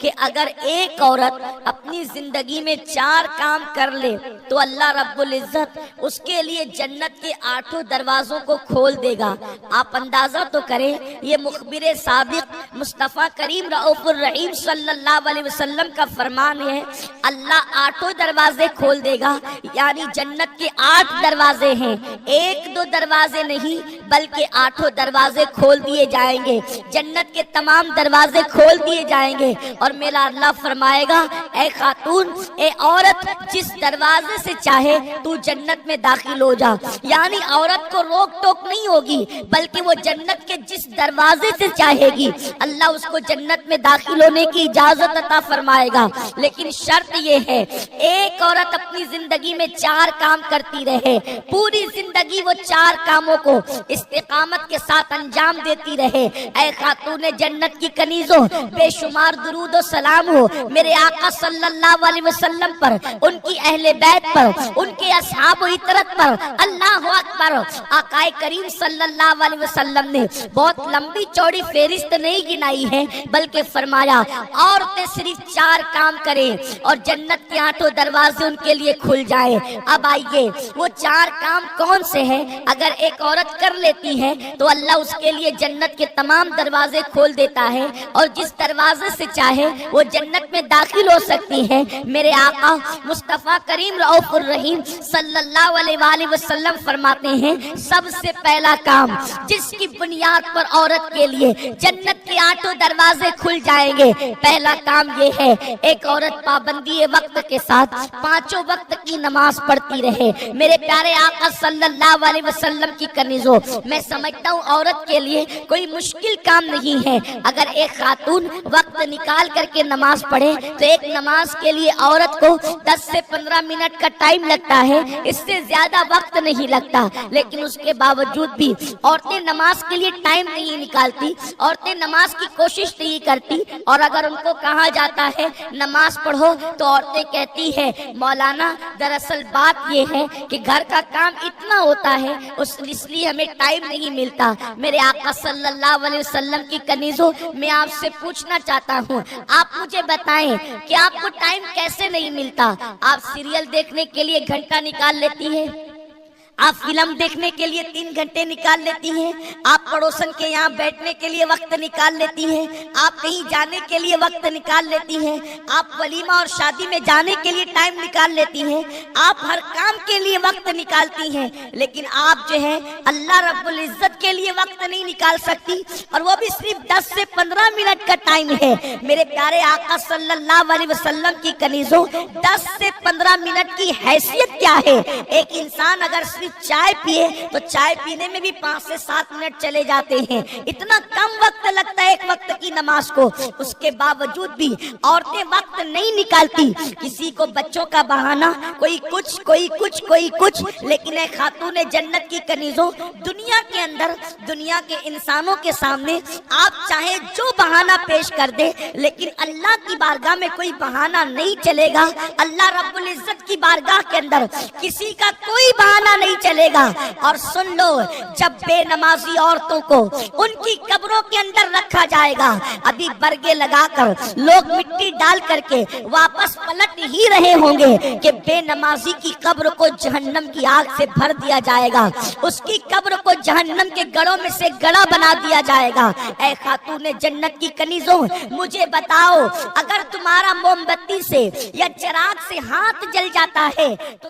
کہ اگر ایک عورت اپنی زندگی میں 4 کام کر لے تو اللہ رب العزت اس کے لیے جنت کے 8 دروازوں کو کھول دے گا۔ آپ اندازہ تو کریں، یہ مخبر سابق مصطفیٰ کریم رؤوف الرحیم صلی اللہ علیہ وسلم کا فرمان ہے، اللہ 8 دروازے کھول دے گا، یعنی جنت کے 8 دروازے ہیں، 1-2 دروازے نہیں بلکہ 8 دروازے کھول دیے جائیں گے، جنت کے تمام دروازے کھول دیے جائیں گے۔ اور میرا اللہ فرمائے گا، اے خاتون، اے عورت، جس دروازے سے چاہے تو جنت میں داخل ہو جا، یعنی عورت کو روک ٹوک نہیں ہوگی بلکہ وہ جنت کے جس دروازے سے چاہے گی اللہ اس کو جنت میں داخل ہونے کی اجازت عطا فرمائے گا۔ لیکن شرط یہ ہے، ایک عورت اپنی زندگی میں 4 کام کرتی رہے، پوری زندگی وہ 4 کاموں کو استقامت کے ساتھ انجام دیتی رہے۔ اے خاتون جنت کی کنیزوں، بے شمار درود و سلام ہو میرے آقا صلی اللہ علیہ وسلم پر، ان کی اہل بیت پر، ان کے اصحاب و اطرت پر۔ اللہ اکبر! آقا کریم صلی اللہ علیہ وسلم نے بہت لمبی چوڑی فہرست نہیں گنائی ہے بلکہ فرمایا عورتیں صرف 4 کام کریں اور جنت کے 8 دروازے ان کے لیے کھل جائیں۔ اب آئیے وہ 4 کام کون سے ہیں؟ اگر ایک عورت کر لیتی ہے تو اللہ اس کے لیے جنت کے تمام دروازے کھول دیتا ہے اور جس دروازے سے چاہے وہ جنت میں داخل ہو سکتی ہے۔ میرے آقا مصطفیٰ کریم رؤوف الرحیم صلی اللہ علیہ وآلہ وسلم فرماتے ہیں، سب سے پہلا کام جس کی بنیاد پر عورت کے لیے جنت کے 8 دروازے کھل جائیں گے، پہلا کام یہ ہے، ایک عورت پابندی وقت کے ساتھ 5 وقت کی نماز پڑھتی رہے۔ میرے پیارے آقا صلی اللہ علیہ وسلم کی کنیزوں، میں سمجھتا ہوں عورت کے لیے کوئی مشکل کام نہیں ہے، اگر ایک خاتون وقت نکال کر کے نماز پڑھے تو ایک نماز کے لیے عورت کو 10 سے 15 منٹ کا ٹائم لگتا ہے، اس سے زیادہ وقت نہیں لگتا، لیکن اس کے باوجود بھی عورتیں نماز کے لیے ٹائم نہیں نکالتی، عورتیں نماز کی کوشش نہیں کرتی، اور اگر ان کو کہا جاتا ہے نماز پڑھو تو عورتیں کہتی ہے مولانا دراصل بات یہ ہے کہ گھر کا کام اتنا ہوتا ہے اس لیے ہمیں ٹائم نہیں ملتا۔ میرے آقا صلی اللہ علیہ وسلم کی کنیزوں، میں آپ سے پوچھنا چاہتا ہوں، آپ مجھے بتائیں کہ آپ کو ٹائم کیسے نہیں ملتا؟ آپ سیریل دیکھنے کے لیے گھنٹہ نکال لیتی ہے، آپ فلم دیکھنے کے لیے 3 گھنٹے نکال لیتی ہیں، آپ پڑوسن کے یہاں بیٹھنے کے لیے وقت نکال لیتی ہیں، آپ کہیں جانے کے لیے وقت نکال لیتی ہیں، آپ ولیمہ اور شادی میں جانے کے لیے ٹائم نکال لیتی ہیں، آپ ہر کام کے لیے وقت نکالتی ہیں، لیکن آپ جو ہے اللہ رب العزت کے لیے وقت نہیں نکال سکتی، اور وہ بھی صرف 10 سے 15 منٹ کا ٹائم ہے۔ میرے پیارے آقا صلی اللہ علیہ وسلم کی کنیزوں، 10 سے 15 منٹ کی حیثیت کیا ہے؟ ایک انسان اگر صرف چائے پیے تو چائے پینے میں بھی 5 سے 7 منٹ چلے جاتے ہیں، اتنا کم وقت لگتا ہے ایک وقت کی نماز کو، اس کے باوجود بھی عورتیں وقت نہیں نکالتی، کسی کو بچوں کا بہانہ، کوئی کچھ، لیکن اے خاتون جنت کی کنیزوں، دنیا کے اندر، دنیا کے انسانوں کے سامنے آپ چاہے جو بہانہ پیش کر دے، لیکن اللہ کی بارگاہ میں کوئی بہانہ نہیں چلے گا۔ اللہ رب العزت کی بارگاہ کے اندر کسی کا کوئی بہانہ نہیں چلے گا۔ اور سن لو، جب بے نمازی عورتوں کو ان کی قبروں کے اندر رکھا جائے گا، ابھی برگے لگا کر لوگ مٹی ڈال کر کے واپس پلٹ ہی رہے ہوں گے کہ بے نمازی کی قبر کو جہنم کی آگ سے بھر دیا جائے گا، اس کی قبر کو جہنم کے گڑوں میں سے گڑا بنا دیا جائے گا۔ اے خاتون جنت کی کنیزوں، مجھے بتاؤ، اگر تمہارا موم بتی سے یا چراغ سے ہاتھ جل جاتا ہے تو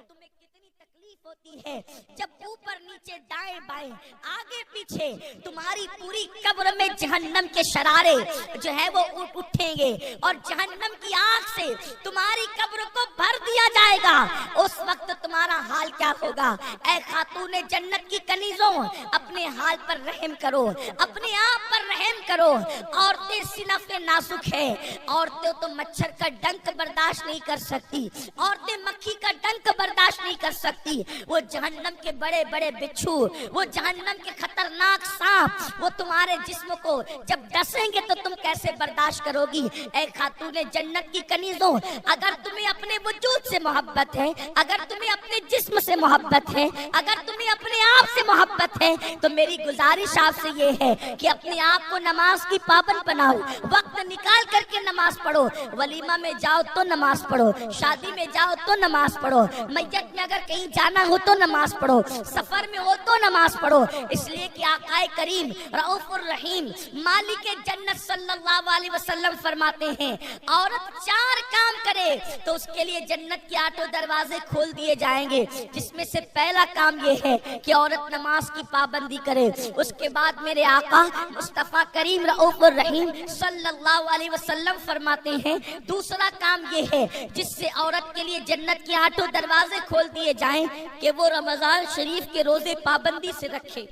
ہے، جب اوپر نیچے دائیں بائیں آگے پیچھے تمہاری پوری قبر میں جہنم کے شرارے جو ہے وہ اٹھیں گے اور جہنم کی آگ سے تمہاری قبر کو بھر دیا جائے گا، اس وقت تمہارا حال کیا ہوگا؟ اے خاتون جنت کی کنیزوں، اپنے حال پر رحم کرو، اپنے آپ پر رحم کرو۔ عورتیں صنف نازک ہے، عورتیں تو مچھر کا ڈنک برداشت نہیں کر سکتی، عورتیں مکھی کا ڈنک برداشت نہیں کر سکتی، وہ جہنم کے بڑے بڑے बिच्छू, वो जहन्नम के खतरनाक सांप, वो तुम्हारे जिस्म को जब डसेंगे तो तुम कैसे बर्दाश्त करोगी। ऐ खातूने जन्नत की कनीजों, अगर तुम्हें अपने वजूद से मोहब्बत है, अगर तुम्हें अपने जिस्म से मोहब्बत है, अगर तुम्हें अपने आप से मोहब्बत है, तो मेरी गुजारिश आपसे ये है कि अपने आप को नमाज की पाबंद बनाओ, वक्त निकाल करके नमाज पढ़ो। वलीमा में जाओ तो नमाज पढ़ो, शादी में जाओ तो नमाज पढ़ो, मैयत में अगर कहीं जाना हो तो नमाज पढ़ो, सफर में हो तो नमाज पढ़ो। इसलिए कि आकाए करीम रऊफुर रहीम मालिक जन्नत सल्लल्लाहु अलैहि वसल्लम फरमाते हैं, औरत 4 काम करे तो उसके लिए जन्नत के 8 दरवाजे खोल दिए जाएंगे, जिसमें से पहला काम ये है कि औरत नमाज की पाबंदी करे। उसके बाद मेरे आका मुस्तफा करीम रऊफुर रहीम सल्लल्लाहु अलैहि वसल्लम फरमाते हैं, दूसरा काम ये है जिससे औरत के लिए जन्नत के 8 दरवाजे खोल दिए जाएं कि वो रमजान शरीफ के रोजे पाबंदी से रखे,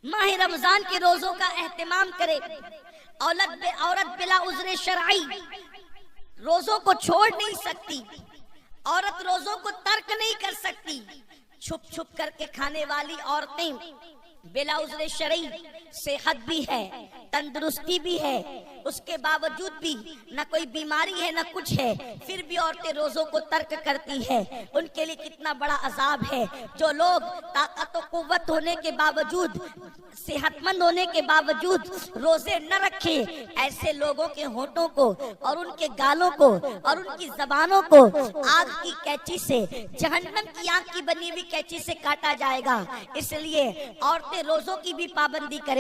माह रमजान के रोजों का एहतमाम करे। औरत बिला उज़्र शरई रोजों को छोड़ नहीं सकती, औरत रोजों को तर्क नहीं कर सकती। छुप छुप करके खाने वाली औरतें बिला उज़्र शरई, सेहत भी है, तंदुरुस्ती भी है, उसके बावजूद भी न कोई बीमारी है न कुछ है, फिर भी औरतें रोजों को तर्क करती है। उनके लिए कितना बड़ा अजाब है। जो लोग ताकत और कुव्वत होने के बावजूद, सेहतमंद होने के बावजूद रोजे न रखे, ऐसे लोगों के होठों को और उनके गालों को और उनकी जबानों को आग की कैंची से, जहन्नम की आग की बनी हुई कैंची से काटा जाएगा। इसलिए औरतें रोजों की भी पाबंदी करें।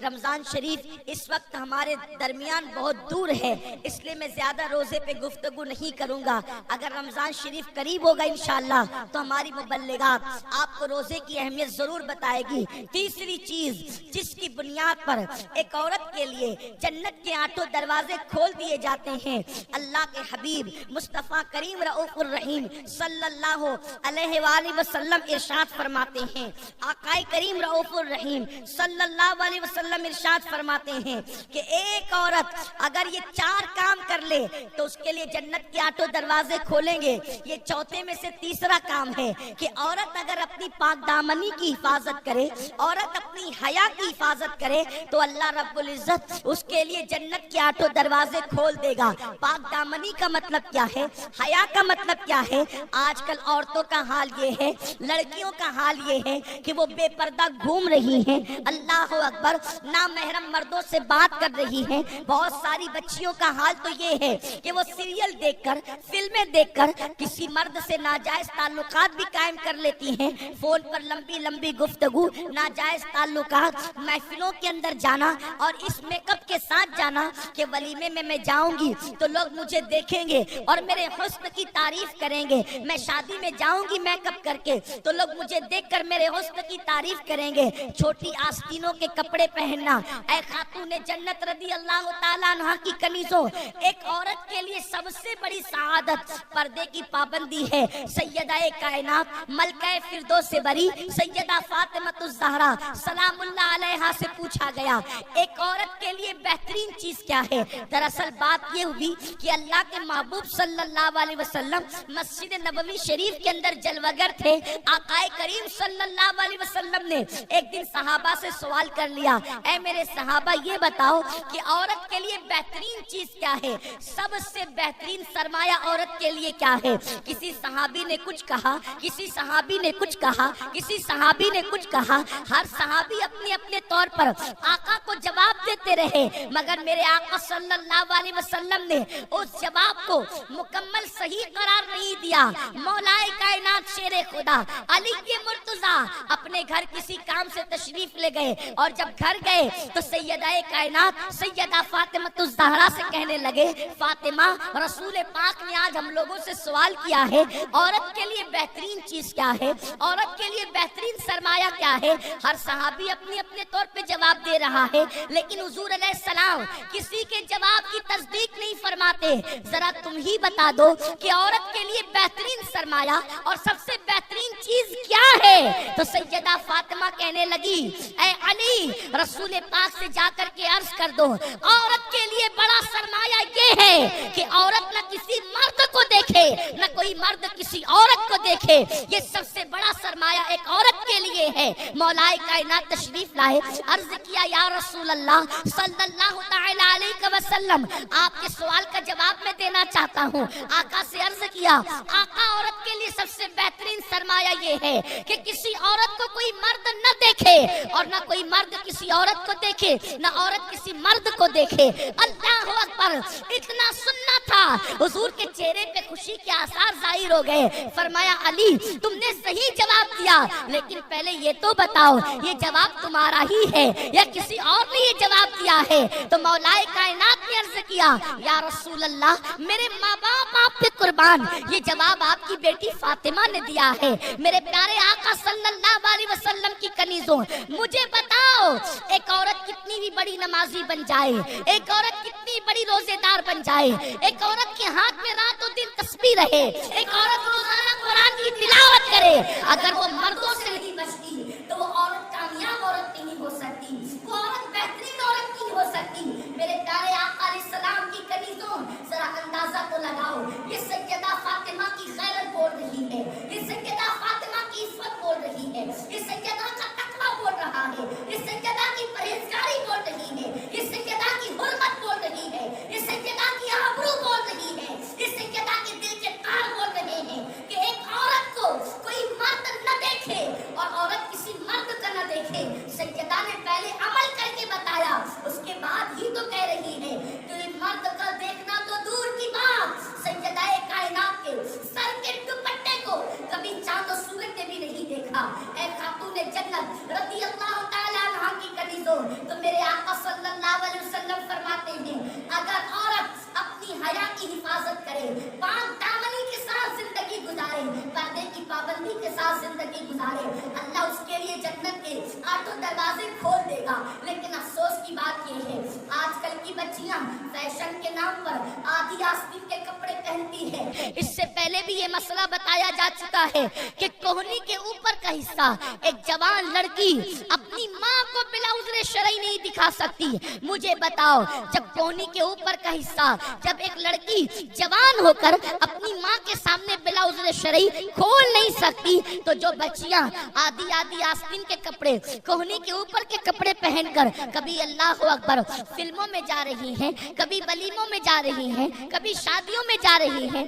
रमजान शरीफ इस वक्त हमारे दरमियान बहुत दूर है, इसलिए मैं ज्यादा रोजे पे गुफ्तगू नहीं करूंगा। अगर रमजान शरीफ करीब होगा इंशाअल्लाह तो हमारी मुबल्लिगात आपको रोजे की अहमियत जरूर बताएगी। तीसरी चीज जिसकी बुनियाद पर एक औरत के लिए जन्नत के 8 दरवाजे खोल दिए जाते हैं, अल्लाह के हबीब मुस्तफा करीम रऊफुर रहीम सल्लल्लाहु अलैहि वसल्लम इरशाद फरमाते हैं, आकाए करीम रऊफुर रहीम सल्लल्लाहु अलैहि वसल्लम इरशाद फरमाते हैं कि एक औरत अगर ये 4 काम कर ले तो उसके लिए जन्नत के 8 दरवाजे खोलेंगे। ये चौथे में से तीसरा काम है कि औरत अगर अपनी पाक दामनी की हिफाजत करे, औरत अपनी हया की हिफाजत करे, तो अल्लाह रब्बुल इज्जत उसके लिए जन्नत के 8 दरवाजे खोल देगा। पाक दामनी का मतलब क्या है, हया का मतलब क्या है? आजकल औरतों का हाल ये है, लड़कियों का हाल ये है कि वो बेपर्दा घूम रही हैं, अल्लाह अकबर, नामहरम मर्दों से बात कर रही हैं। बहुत सारी बच्चियों का हाल तो ये है कि वो सीरियल देखकर, फिल्में देखकर किसी मर्द से नाजायज ताल्लुकात भी कायम कर लेती हैं। फोन पर लंबी लंबी गुफ्तगू, नाजायज ताल्लुकात, महफिलों के अंदर जाना और इस मेकअप के साथ जाना कि वलीमे में मैं जाऊंगी तो लोग मुझे देखेंगे और मेरे हुस्न की तारीफ करेंगे। मैं शादी में जाऊंगी मेकअप करके तो लोग मुझे देखकर मेरे हुस्न की तारीफ करेंगे। छोटी आस्तीनों के कपड़े पहनना, ऐ खातूने जन्नत रदी अल्लाह ताला अन्हा की कनीजों, एक औरत के लिए सबसे बड़ी सआदत पर्दे की पाबंदी है। सैयदा कायनात मलका फिरदौस से बरी सैयदा फातिमातुज़ ज़हरा सलामुल्लाह अलैहा से पूछा गया, एक औरत के लिए बेहतरीन चीज क्या है? दरअसल बात ये हुई कि अल्लाह के महबूब सल्लल्लाहु अलैहि वसल्लम मस्जिद नबवी शरीफ के अंदर जलवागर थे। आकाए करीम सल्लल्लाहु अलैहि वसल्लम ने एक दिन सहाबा से सवाल कर लिया, ऐ मेरे सहाबा ये बताओ कि औरत के लिए बेहतरीन चीज क्या है? सबसे बेहतरीन सरमाया औरत के लिए क्या है? किसी सहाबी ने कुछ कहा, किसी सहाबी ने कुछ कहा, किसी सहाबी ने कुछ कहा। हर सहाबी अपने अपने तौर पर आका को जवाब देते रहे, मगर मेरे आका सल्लल्लाहु अलैहि वसल्लम ने उस जवाब को मुकम्मल सही करार नहीं दिया। मौलाए कायनात शेरे खुदा अली के मुर्तजा अपने घर किसी काम से तशरीफ ले गए और जब घर गए तो सैयदा कायनात सैयदा फातिमातुज़ ज़हरा से कहने लगे, फातिमा, रसूल पाक ने आज हम लोगों से सवाल किया है, औरत के लिए बेहतरीन चीज क्या है, औरत के लिए बेहतरीन सरमाया क्या है? हर सहाबी अपने अपने तौर पे जवाब दे रहा है, लेकिन हुजूर अलैहिस्सलाम किसी के जवाब की तस्दीक नहीं फरमाते। जरा तुम ही बता दो कि औरत के लिए बेहतरीन सरमाया और सबसे बेहतरीन चीज क्या है? तो सैयदा फातिमा कहने लगी, ऐ अली, रसूल पाक से जाकर के अर्ज कर दो, औरत के लिए बड़ा सरमाया ये है कि औरत न किसी मर्द को देखे, न कोई मर्द किसी عورت کو دیکھے, یہ سب سے بڑا سرمایہ ایک عورت کے لیے ہے. مولا کائنات تشریف لائے, عرض کیا یا رسول اللہ صلی اللہ تعالی علیہ وسلم, آپ کے سوال کا جواب میں دینا چاہتا ہوں. آقا سے عرض کیا, آقا عورت کے لیے سب سے بہترین سرمایہ یہ ہے کہ کسی عورت کو کوئی مرد نہ دیکھے اور نہ کوئی مرد کسی عورت کو دیکھے, نہ عورت کسی مرد کو دیکھے. اللہ اکبر, اتنا سننا تھا, حضور کے چہرے پہ خوشی کے آثار ظاہر ہو گئے. فرمایا علی تم نے صحیح جواب دیا, لیکن پہلے یہ تو بتاؤ یہ جواب تمہارا ہی ہے یا کسی اور نے یہ جواب دیا ہے؟ تو مولا کائنات نے عرض کیا یا رسول اللہ میرے ماں باپ آپ پہ قربان, یہ جواب آپ کی بیٹی فاطمہ نے دیا ہے. میرے پیارے آقا صلی اللہ علیہ وسلم کی کنیزوں, مجھے بتاؤ ایک عورت کتنی بھی بڑی نمازی بن جائے, ایک عورت کتنی بڑی روزے دار بن جائے, ایک عورت کے ہاتھ میں رات و دن تسبیح رہے, ایک عورت روزانہ قرآن کی تلاوت کرے, اگر وہ مردوں سے نہیں بچتی تو وہ عورت کامیاب عورت نہیں ہو سکتی, وہ عورت بہترین عورت نہیں ہو سکتی. میرے پیارے آقا علیہ السلام کی کنیزوں, ذرا اندازہ تو لگاؤ, یہ سیدہ فاطمہ کی غیرت بول رہی ہے, یہ سیدہ فاطمہ کی عفت بول رہی ہے, یہ سیدہ کا تقویٰ بول رہا ہے, یہ سیدہ کی پرہیزگاری بول رہی ہے, یہ سیدہ کی حرمت بول رہی ہے, یہ سیدہ کی آبرو بول رہی ہے, یہ سیدہ کے دل کے کار بول رہے ہیں کہ ایک عورت کو کوئی مرد نہ دیکھے اور عورت کسی مرد کا نہ دیکھے. سیدہ نے پہلے عمل کر کے بتایا, اس کے بعد ہی تو کہہ رہی ہے کہ مرد کا دیکھنا تو دور کی بات, سیدہ کائنات کے سر کے دوپٹے کو کبھی چاند و سورج نے بھی نہیں دیکھا. اے خاتون جنت رضی اللہ تعالیٰ عنہا کی کنیزوں, تو میرے آقا صلی اللہ علیہ وسلم فرماتے ہیں اگر عورت اپنی حیا کی حفاظت کرے, پاک دامنی کے ساتھ زندگی گزارے, پردے کی پابندی کے ساتھ زندگی گزارے, اللہ اس کے لیے جنت کے 8 دروازے کھول دے گا. لیکن افسوس کی بات یہ ہے آج کل کی بچیاں فیشن کے نام پر آدھی آستین کے کپڑے پہنتی ہیں. اس سے پہلے بھی یہ مسئلہ بتایا جا چکا ہے کہ کوہنی کے اوپر کا حصہ ایک جوان لڑکی اپنی ماں کو بلا عذر شرعی نہیں دکھا سکتی. مجھے بتاؤ جب کوہنی کے اوپر کا حصہ جب ایک لڑکی جوان ہو کر اپنی ماں کے سامنے بلا عذر شرعی کھول نہیں سکتی, تو جو بچیاں آدھی آستین کے کپڑے, کوہنی کے اوپر کے کپڑے پہن کر کبھی اللہ اکبر فلموں میں جا رہی ہیں, کبھی ولیموں میں جا رہی ہیں, کبھی شادیوں میں جا رہی ہیں,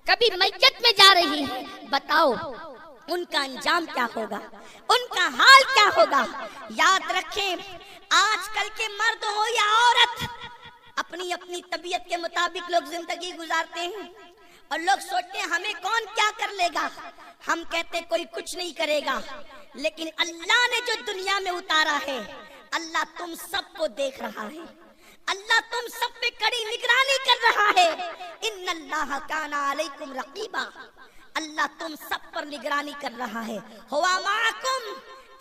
کبھی میت میں جا رہی ہیں, بتاؤ ان کا انجام کیا ہوگا, ان کا حال کیا ہوگا؟ یاد رکھیں آج کل کے مرد ہو یا عورت, اپنی اپنی طبیعت کے مطابق لوگ زندگی گزارتے ہیں اور لوگ سوچتے ہیں ہمیں کون کیا کر لے گا. ہم کہتے کوئی کچھ نہیں کرے گا, لیکن اللہ نے جو دنیا میں اتارا ہے, اللہ تم سب کو دیکھ رہا ہے, اللہ تم سب پہ کڑی نگرانی کر رہا ہے. ان اللہ کان علیکم رقیبا, اللہ تم سب پر نگرانی کر رہا ہے. ہوا معکم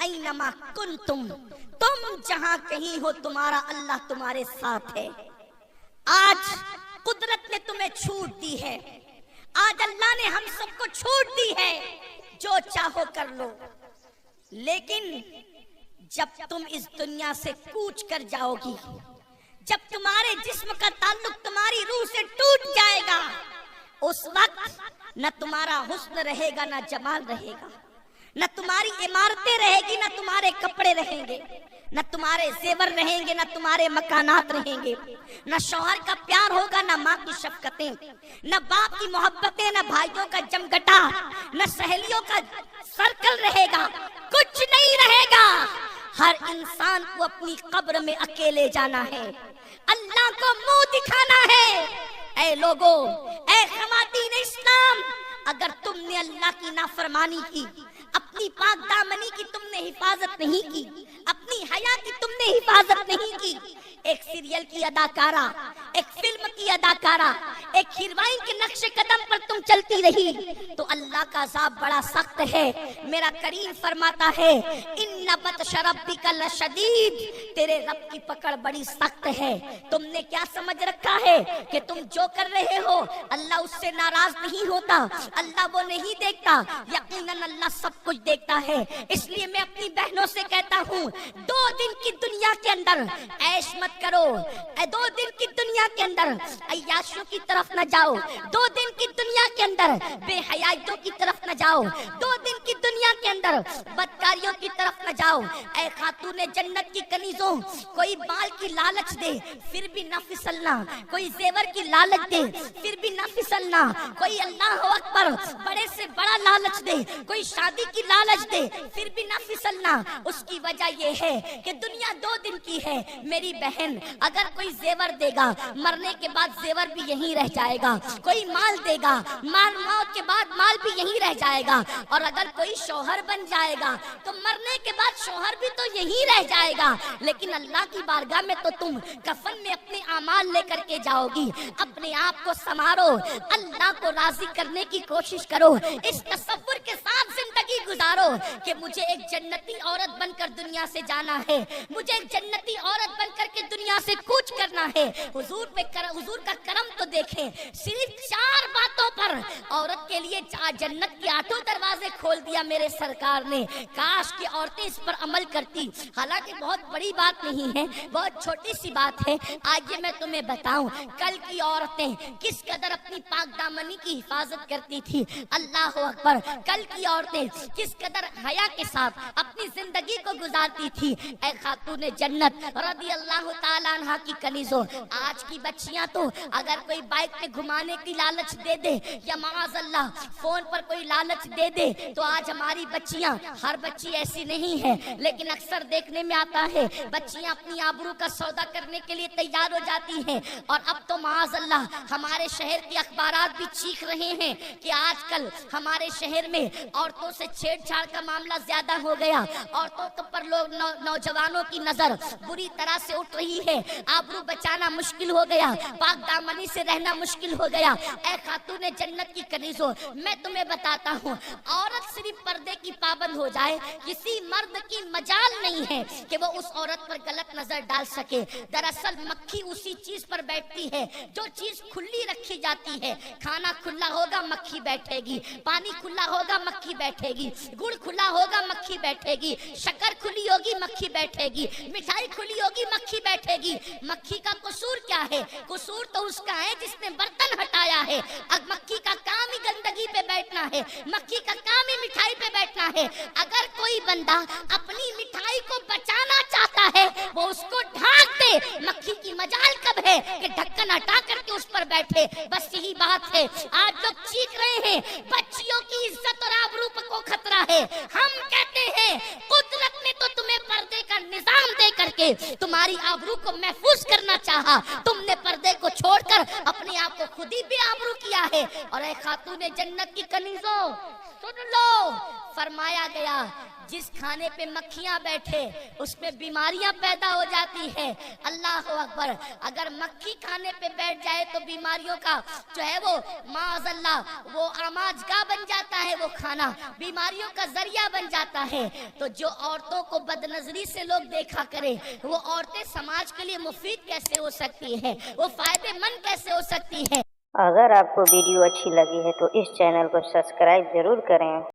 اینما کنتم, تم جہاں کہیں ہو تمہارا اللہ تمہارے ساتھ ہے. آج قدرت نے تمہیں چھوٹ دی ہے, آج اللہ نے ہم سب کو چھوٹ دی ہے, جو چاہو کر لو. لیکن جب تم اس دنیا سے کوچ کر جاؤ گی, جب تمہارے جسم کا تعلق تمہاری روح سے ٹوٹ جائے گا, اس وقت نہ تمہارا حسن رہے گا نہ جمال رہے گا, نہ تمہاری عمارتیں رہے گی نہ تمہارے کپڑے رہیں گے, نہ تمہارے زیور رہیں گے نہ تمہارے مکانات رہیں گے, نہ شوہر کا پیار ہوگا نہ ماں کی شفقتیں, نہ باپ کی محبتیں, نہ بھائیوں کا جمگٹا, نہ سہیلیوں کا سرکل رہے گا, کچھ نہیں رہے گا. ہر انسان کو اپنی قبر میں اکیلے جانا ہے, اللہ کو منہ دکھانا ہے. اے لوگوں, اے خواتین اسلام, اگر تم نے اللہ کی نافرمانی کی, اپنی پاک دامنی کی تم نے حفاظت نہیں کی, اپنی حیا کی تم نے حفاظت نہیں کی, ایک سیریل کی اداکارہ, ایک فلم کی اداکارہ, ایک ہیروئن کے نقش قدم پر تم چلتی رہی, تو اللہ کا عذاب بڑا سخت ہے. میرا کریم فرماتا ہے ان इन्ना बत्श रब्बिका लशदीद, तेरे रब की पकड़ बड़ी सख्त है। तुमने क्या समझ रखा है कि तुम जो कर रहे हो अल्लाह उससे नाराज नहीं होता, अल्लाह वो नहीं देखता। यकीनन अल्लाह सब कुछ देखता है। इसलिए मैं अपनी बहनों से कहता हूँ, 2 दिन की दुनिया के अंदर ऐश मत करो, 2 दिन की दुनिया के अंदर अय्याशों की तरफ न जाओ, 2 दिन की दुनिया के अंदर बेहयाइयों की तरफ न जाओ, 2 दिन की दुनिया के अंदर बदकारियों की तरफ न जाओ। ऐ खातूने जन्नत की कनीजों, कोई बाल की लालच दे फिर भी न फिसलना, कोई जेवर की लालच दे फिर भी न फिसलना, कोई अल्लाह अकबर बड़े से बड़ा लालच दे, कोई शादी की लालच दे फिर भी न फिसलना। उसकी वजह यह है कि दुनिया 2 दिन की है मेरी बहन। अगर कोई जेवर देगा, मरने के बाद जेवर भी यहीं रह जाएगा। कोई माल देगा, मौत के बाद माल भी यहीं रह जाएगा। और अगर कोई शौहर बन जाएगा तो मरने के बाद शौहर भी तो यहीं रह जाएगा। लेकिन अल्लाह की बारगाह में तो तुम कफन में अपने अमाल लेकर के जाओगी। अपने आप को संवारो, अल्लाह को राजी करने की कोशिश करो। इस तसव्वुर के साथ जिंदगी गुजारो कि मुझे एक जन्नती औरत बनकर दुनिया से जाना है, मुझे एक जन्नती औरत बनकर के दुनिया से कूच करना है। हुजूर का करम तो देखें, सिर्फ 4 बातों पर औरत के लिए जन्नत के 8 दरवाजे खोल दिया मेरे सरकार ने। काश की औरतें इस पर अमल करती। हालांकि बहुत बड़ी बात नहीं है, बहुत छोटी सी बात है। आइए मैं तुम्हें बताऊं, कल की औरतें किस कदर अपनी पाक दामनी की हिफाजत करती थी। अल्लाह अकबर, कल की औरतें किस कदर हया के साथ अपनी जिंदगी को गुजारती थी। ऐ खातूने जन्नत रदी अल्लाह ताला अन्हा की कनीजों, आज की बच्चियां तो अगर कोई बाइक पे घुमाने की लालच दे दे या माअज़ल्लाह फोन पर कोई लालच दे दे तो आज हमारी बच्चियां, हर बच्ची ऐसी नहीं है लेकिन अक्सर देखने में आता है बच्चियां अपनी आबरू का सौदा करने के लिए तैयार हो जाती हैं। और अब तो माअज़ल्लाह हमारे शहर के अखबारात भी चीख रहे हैं कि आजकल हमारे शहर में औरतों से छेड़छाड़ का मामला ज्यादा हो गया। औरतों पर लोग नौजवानों की नजर बुरी तरह से उठ रही है, आबरू बचाना मुश्किल हो गया, पाक दामनी से रहना मुश्किल हो गया। ऐ खातूने जन्नत की कनीजों, मैं तुम्हें बताता हूँ, औरत सिर्फ पर्दे की पाबंद हो जाए, किसी मर्द की मजाल नहीं है कि वो उस औरत पर गलत नजर डाल सके। दरअसल मक्खी उसी चीज पर बैठती है जो चीज खुली रखी जाती है। खाना खुला होगा मक्खी बैठेगी, पानी खुला होगा मक्खी बैठेगी, गुड़ खुला होगा मक्खी बैठेगी, शक्कर खुली होगी मक्खी बैठेगी, मिठाई खुली होगी मक्खी बैठेगी। मक्खी का कसूर क्या है? कसूर तो उसका है जिसने बर्तन हटाया है। अब मक्खी का काम ही गंदगी पे बैठना है, मक्खी का काम ही मिठाई पे बैठना है। अगर कोई बंदा अपनी मिठाई को बचाना चाहता है वो उसको ढाक दे। मक्खी की मजाल कब है कि ढक्कन हटा करके उस पर बैठे। बस यही बात है। आज लोग चीख रहे हैं बच्चियों की इज्जत और आबरू को खतरा है। हम कहते हैं कुदरत ने तो तुम्हें पर्दे का निजाम दे करके तुम्हारी आबरू को महफूज करना चाहा, तुमने पर्दे को छोड़कर अपने आप को खुद ही बेआबरू किया है। और ऐ खातूने जन्नत की कनीजों सुन लो, फरमाया गया जिस खाने पे मक्खियां बैठे उसमें बीमारियां पैदा हो जाती है। अल्लाह अकबर, अगर मक्खी खाने पे बैठ जाए तो बीमारियों का जो है वो माअज़ल्लाह वो आमाजगा बन जाता है, वो खाना बीमारियों का जरिया बन जाता है। तो जो औरतों को बदनजरी से लोग देखा करे वो औरतें समाज के लिए मुफीद कैसे हो सकती है, वो फायदेमंद कैसे हो सकती है। अगर आपको वीडियो अच्छी लगी है तो इस चैनल को सब्सक्राइब जरूर करें।